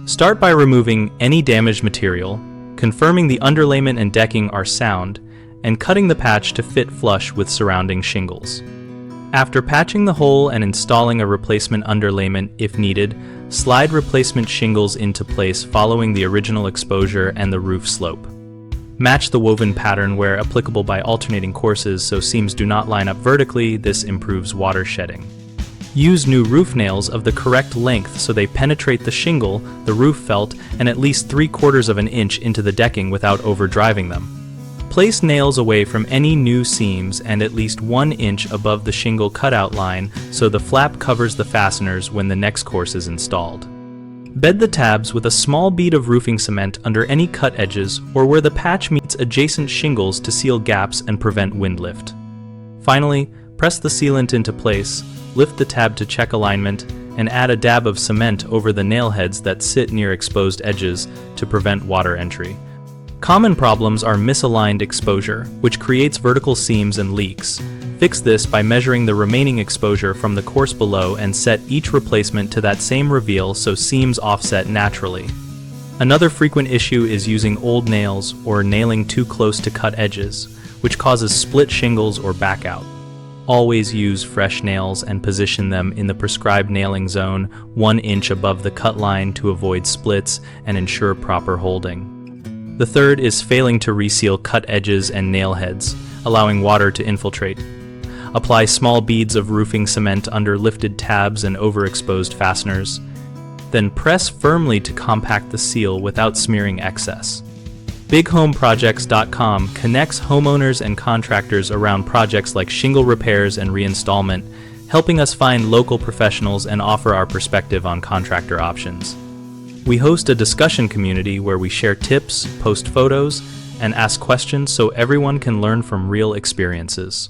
Start by removing any damaged material, confirming the underlayment and decking are sound, and cutting the patch to fit flush with surrounding shingles. After patching the hole and installing a replacement underlayment if needed, slide replacement shingles into place following the original exposure and the roof slope. Match the woven pattern where applicable by alternating courses so seams do not line up vertically. This improves water shedding. Use new roof nails of the correct length so they penetrate the shingle, the roof felt, and at least 3/4 of an inch into the decking without overdriving them. Place nails away from any new seams and at least 1 inch above the shingle cutout line so the flap covers the fasteners when the next course is installed. Bed the tabs with a small bead of roofing cement under any cut edges or where the patch meets adjacent shingles to seal gaps and prevent wind lift. Finally, press the sealant into place, lift the tab to check alignment, and add a dab of cement over the nail heads that sit near exposed edges to prevent water entry. Common problems are misaligned exposure, which creates vertical seams and leaks. Fix this by measuring the remaining exposure from the course below and set each replacement to that same reveal so seams offset naturally. Another frequent issue is using old nails or nailing too close to cut edges, which causes split shingles or back out. Always use fresh nails and position them in the prescribed nailing zone 1 inch above the cut line to avoid splits and ensure proper holding. The third is failing to reseal cut edges and nail heads, allowing water to infiltrate. Apply small beads of roofing cement under lifted tabs and overexposed fasteners. Then press firmly to compact the seal without smearing excess. BigHomeProjects.com connects homeowners and contractors around projects like shingle repairs and reinstallment, helping us find local professionals and offer our perspective on contractor options. We host a discussion community where we share tips, post photos, and ask questions so everyone can learn from real experiences.